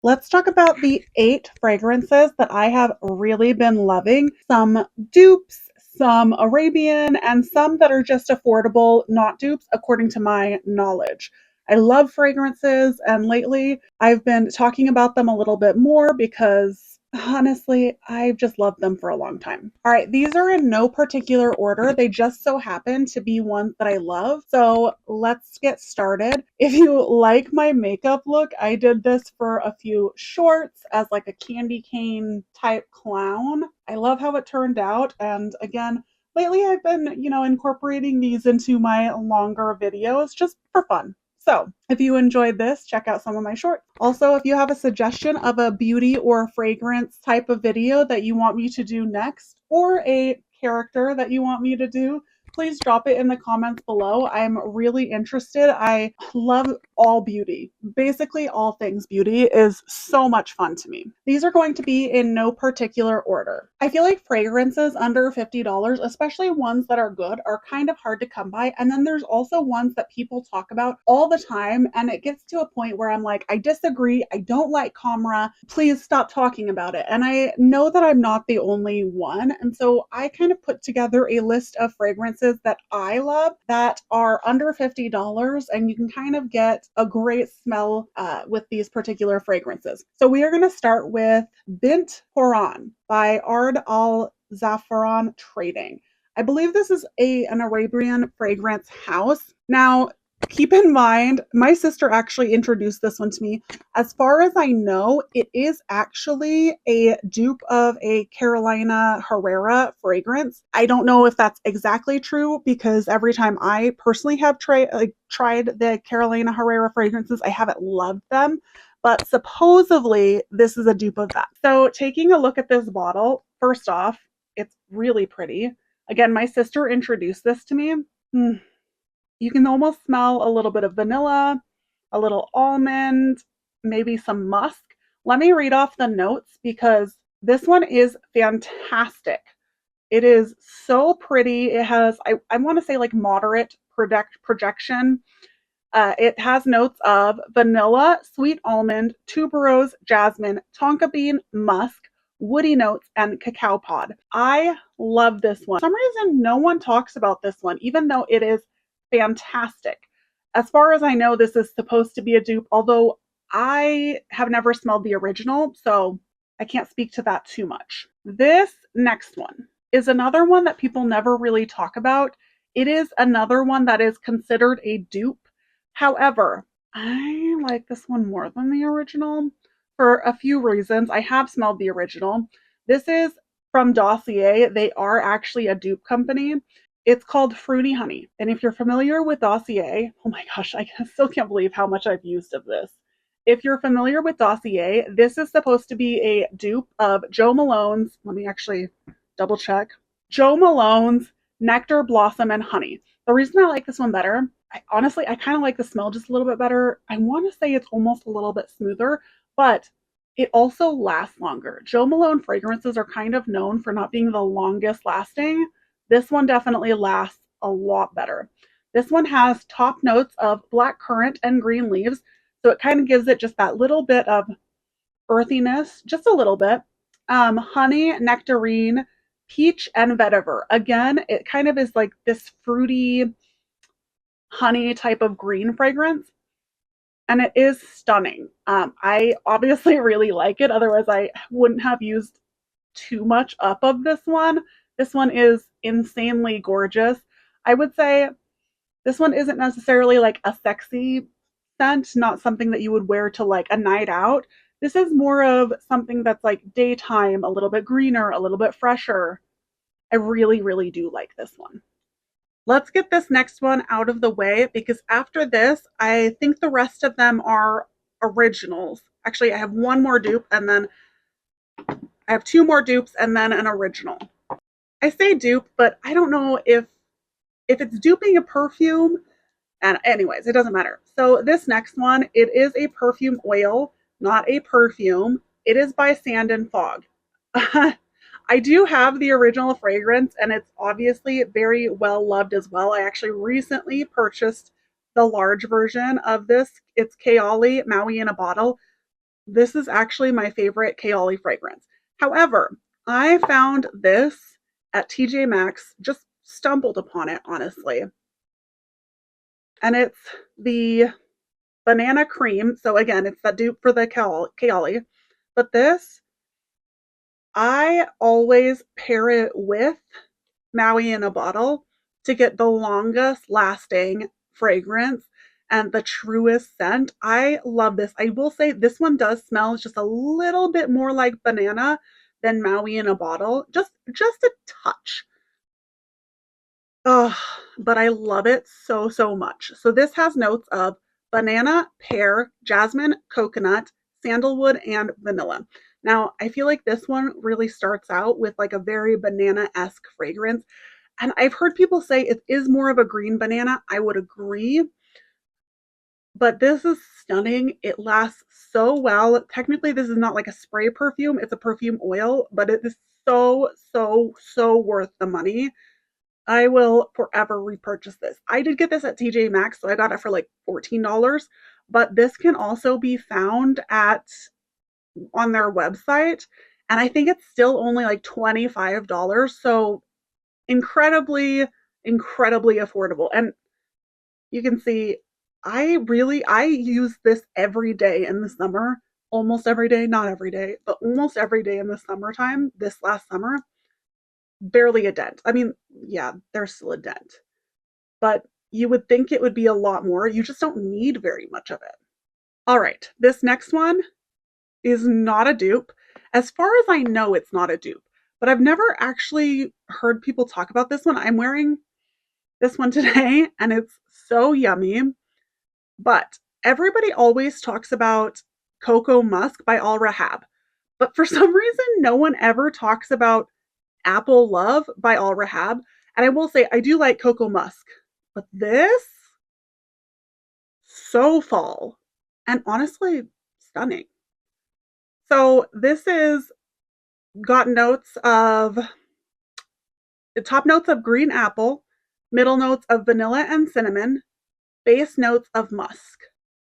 Let's talk about the 8 fragrances that I have really been loving. Some dupes, some Arabian, and some that are just affordable, not dupes, according to my knowledge. I love fragrances, and lately I've been talking about them a little bit more because honestly, I've just loved them for a long time. All right, these are in no particular order. They just so happen to be ones that I love. So let's get started. If you like my makeup look, I did this for a few shorts as like a candy cane type clown. I love how it turned out. And again, lately I've been, incorporating these into my longer videos just for fun. So, if you enjoyed this, check out some of my shorts. Also, if you have a suggestion of a beauty or fragrance type of video that you want me to do next, or a character that you want me to do, please drop it in the comments below. I'm really interested. I love all beauty. Basically, all things beauty is so much fun to me. These are going to be in no particular order. I feel like fragrances under $50, especially ones that are good, are kind of hard to come by. And then there's also ones that people talk about all the time. And it gets to a point where I'm like, I disagree. I don't like Camera. Please stop talking about it. And I know that I'm not the only one. And so I kind of put together a list of fragrances that I love that are under $50, and you can kind of get a great smell with these particular fragrances. So we are going to start with Bint Horan by Ard Al Zaffaran Trading. I believe this is an Arabian fragrance house. Now, keep in mind, my sister actually introduced this one to me. As far as I know, it is actually a dupe of a Carolina Herrera fragrance. I don't know if that's exactly true because every time I personally have tried the Carolina Herrera fragrances, I haven't loved them. But supposedly, this is a dupe of that. So, taking a look at this bottle, first off, it's really pretty. Again, my sister introduced this to me. You can almost smell a little bit of vanilla, a little almond, maybe some musk. Let me read off the notes because this one is fantastic. It is so pretty. It has, I want to say, like moderate projection. It has notes of vanilla, sweet almond, tuberose, jasmine, tonka bean, musk, woody notes, and cacao pod. I love this one. For some reason, no one talks about this one, even though it is fantastic. As far as I know, this is supposed to be a dupe, although I have never smelled the original, so I can't speak to that too much. This next one is another one that people never really talk about. It is another one that is considered a dupe. However, I like this one more than the original for a few reasons. I have smelled the original. This is from Dossier. They are actually a dupe company. It's called Fruity Honey. And if you're familiar with Dossier, oh my gosh, I still can't believe how much I've used of this. If you're familiar with Dossier, this is supposed to be a dupe of Joe Malone's, let me actually double check, Joe Malone's Nectar, Blossom, and Honey. The reason I like this one better, I kind of like the smell just a little bit better. I want to say it's almost a little bit smoother, but it also lasts longer. Joe Malone fragrances are kind of known for not being the longest lasting. This one definitely lasts a lot better. This one has top notes of black currant and green leaves, so it kind of gives it just that little bit of earthiness, just a little bit. Honey, nectarine, peach, and vetiver. Again, it kind of is like this fruity honey type of green fragrance, and it is stunning. I obviously really like it, otherwise I wouldn't have used too much up of this one. This one is insanely gorgeous. I would say this one isn't necessarily like a sexy scent, not something that you would wear to like a night out. This is more of something that's like daytime, a little bit greener, a little bit fresher. I really, really do like this one. Let's get this next one out of the way because after this, I think the rest of them are originals. Actually, I have one more dupe and then I have two more dupes and then an original. I say dupe, but I don't know if it's duping a perfume. And anyways, it doesn't matter. So this next one, it is a perfume oil, not a perfume. It is by Sand and Fog. I do have the original fragrance, and it's obviously very well loved as well. I actually recently purchased the large version of this. It's Kaoli Maui in a bottle. This is actually my favorite Kaoli fragrance. However, I found this at TJ Maxx, just stumbled upon it, honestly. And it's the banana cream. So again, it's that dupe for the Kaoli. But this, I always pair it with Maui in a bottle to get the longest lasting fragrance and the truest scent. I love this. I will say this one does smell just a little bit more like banana than Maui in a bottle. Just a touch. Oh, but I love it so, so much. So this has notes of banana, pear, jasmine, coconut, sandalwood, and vanilla. Now, I feel like this one really starts out with like a very banana-esque fragrance. And I've heard people say it is more of a green banana. I would agree. But this is stunning. It lasts so well. Technically, this is not like a spray perfume, it's a perfume oil, but it is so, so, so worth the money. I will forever repurchase this. I did get this at TJ Maxx, so I got it for like $14, but this can also be found at on their website, and I think it's still only like $25. So incredibly, incredibly affordable. And you can see I use this every day in the summer, almost every day, not every day, but almost every day in the summertime, this last summer. Barely a dent. I mean, yeah, there's still a dent, but you would think it would be a lot more. You just don't need very much of it. All right, this next one is not a dupe. As far as I know, it's not a dupe, but I've never actually heard people talk about this one. I'm wearing this one today and it's so yummy, but everybody always talks about Cocoa Musk by Al Rahab. But for some reason, no one ever talks about Apple Love by Al Rahab. And I will say, I do like Cocoa Musk, but this, so fall. And honestly, stunning. So this is got notes of the top notes of green apple, middle notes of vanilla and cinnamon, base notes of musk.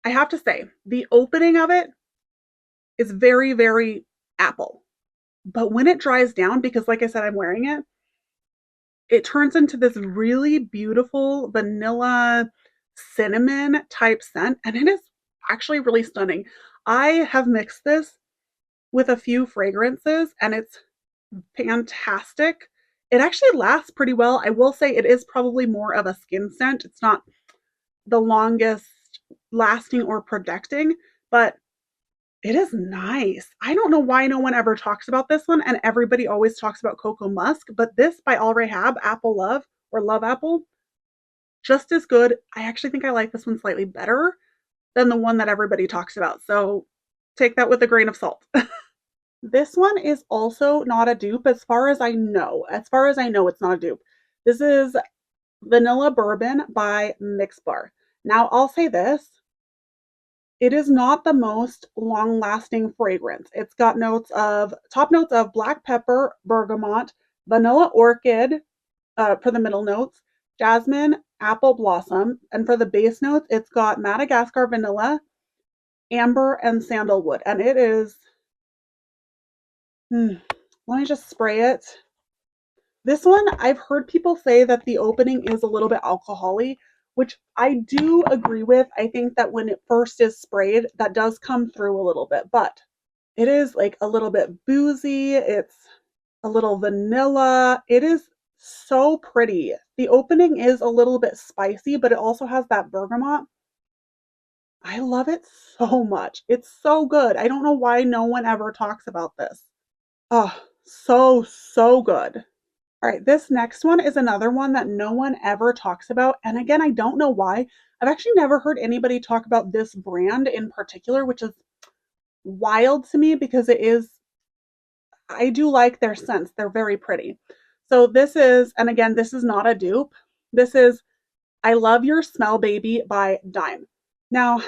I have to say, the opening of it is very, very apple. But when it dries down, because like I said, I'm wearing it, it turns into this really beautiful vanilla cinnamon type scent, and it is actually really stunning. I have mixed this with a few fragrances and it's fantastic. It actually lasts pretty well. I will say it is probably more of a skin scent. It's not the longest lasting or protecting, but it is nice. I don't know why no one ever talks about this one and everybody always talks about Cocoa Musk, but this by Al Rahab, Apple Love or Love Apple, just as good. I actually think I like this one slightly better than the one that everybody talks about. So take that with a grain of salt. This one is also not a dupe as far as I know. As far as I know, it's not a dupe. This is Vanilla Bourbon by Mix Bar. Now, I'll say this. It is not the most long-lasting fragrance. It's got top notes of black pepper, bergamot, vanilla orchid for the middle notes, jasmine, apple blossom, and for the base notes, it's got Madagascar vanilla, amber, and sandalwood. And it is, let me just spray it. This one, I've heard people say that the opening is a little bit alcohol-y, which I do agree with. I think that when it first is sprayed, that does come through a little bit, but it is like a little bit boozy. It's a little vanilla. It is so pretty. The opening is a little bit spicy, but it also has that bergamot. I love it so much. It's so good. I don't know why no one ever talks about this. Oh, so, so good. All right, this next one is another one that no one ever talks about. And again, I don't know why. I've actually never heard anybody talk about this brand in particular, which is wild to me because I do like their scents. They're very pretty. So this is, and again, this is not a dupe. This is I Love Your Smell Baby by Dime. Now,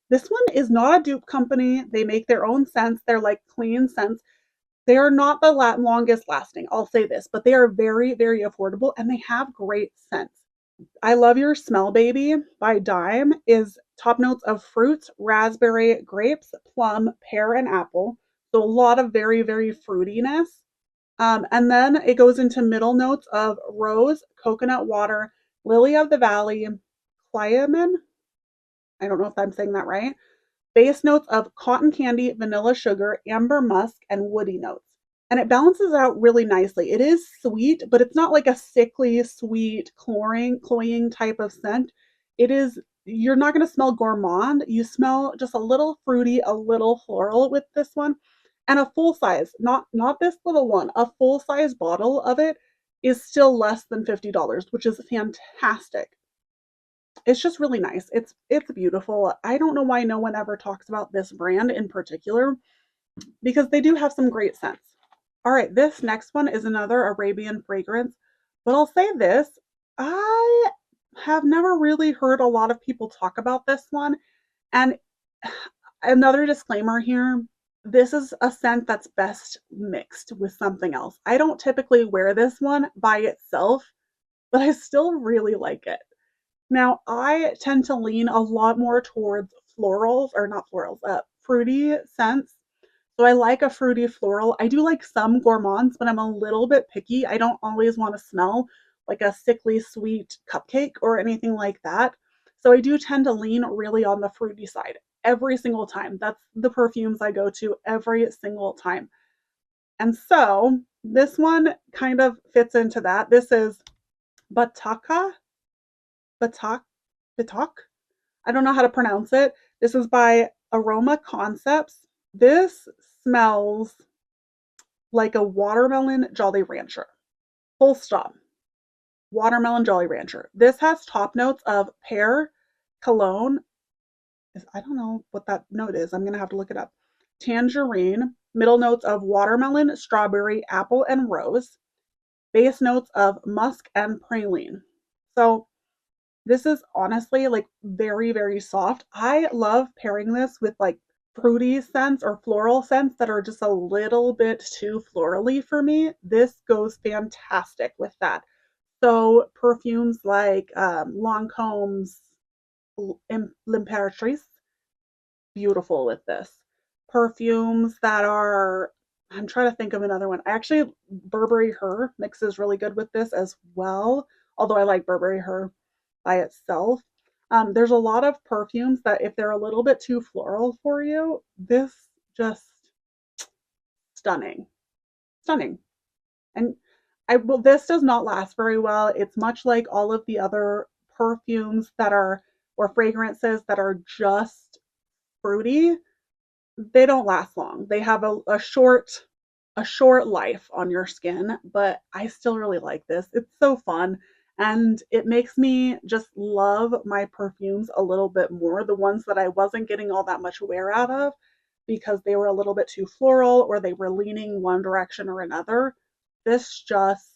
this one is not a dupe company. They make their own scents. They're like clean scents. They are not the longest lasting, I'll say this, but they are very, very affordable and they have great scents. I Love Your Smell Baby by Dime is top notes of fruits, raspberry, grapes, plum, pear, and apple. So a lot of very, very fruitiness. And then it goes into middle notes of rose, coconut water, lily of the valley, cyamin. I don't know if I'm saying that right. Base notes of cotton candy, vanilla sugar, amber musk, and woody notes. And it balances out really nicely. It is sweet, but it's not like a sickly, sweet, cloying type of scent. It is, you're not going to smell gourmand. You smell just a little fruity, a little floral with this one. And a full size, not this little one, a full size bottle of it is still less than $50, which is fantastic. It's just really nice. It's beautiful. I don't know why no one ever talks about this brand in particular because they do have some great scents. All right, this next one is another Arabian fragrance, but I'll say this, I have never really heard a lot of people talk about this one. And another disclaimer here, this is a scent that's best mixed with something else. I don't typically wear this one by itself, but I still really like it. Now, I tend to lean a lot more towards florals, or not florals, fruity scents. So I like a fruity floral. I do like some gourmands, but I'm a little bit picky. I don't always want to smell like a sickly sweet cupcake or anything like that. So I do tend to lean really on the fruity side every single time. That's the perfumes I go to every single time. And so this one kind of fits into that. This is Bataka, Batak, Batak. I don't know how to pronounce it. This is by Aroma Concepts. This smells like a watermelon Jolly Rancher. Full stop. Watermelon Jolly Rancher. This has top notes of pear, cologne. I don't know what that note is. I'm going to have to look it up. Tangerine. Middle notes of watermelon, strawberry, apple, and rose. Base notes of musk and praline. So this is honestly like very, very soft. I love pairing this with like fruity scents or floral scents that are just a little bit too florally for me. This goes fantastic with that. So perfumes like Lancome's L'Imperatrice, beautiful with this. Perfumes that are, I'm trying to think of another one. Actually, Burberry Her mixes really good with this as well, although I like Burberry Her by itself. There's a lot of perfumes that if they're a little bit too floral for you, this just stunning, stunning. And this does not last very well. It's much like all of the other perfumes that are, or fragrances that are just fruity. They don't last long. They have a short life on your skin, but I still really like this. It's so fun. And it makes me just love my perfumes a little bit more, the ones that I wasn't getting all that much wear out of because they were a little bit too floral or they were leaning one direction or another. This just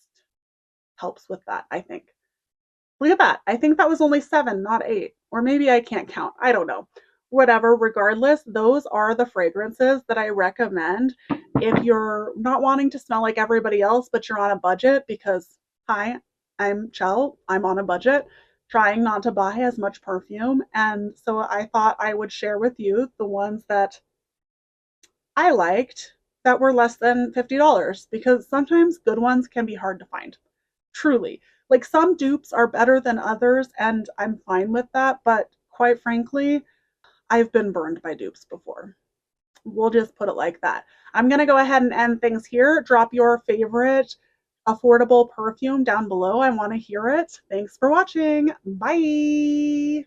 helps with that, I think. Look at that. I think that was only 7, not 8. Or maybe I can't count. I don't know. Whatever, regardless, those are the fragrances that I recommend if you're not wanting to smell like everybody else, but you're on a budget because, hi, I'm Chell. I'm on a budget, trying not to buy as much perfume. And so I thought I would share with you the ones that I liked that were less than $50 because sometimes good ones can be hard to find. Truly. Like some dupes are better than others, and I'm fine with that. But quite frankly, I've been burned by dupes before. We'll just put it like that. I'm going to go ahead and end things here. Drop your favorite affordable perfume down below. I want to hear it. Thanks for watching. Bye.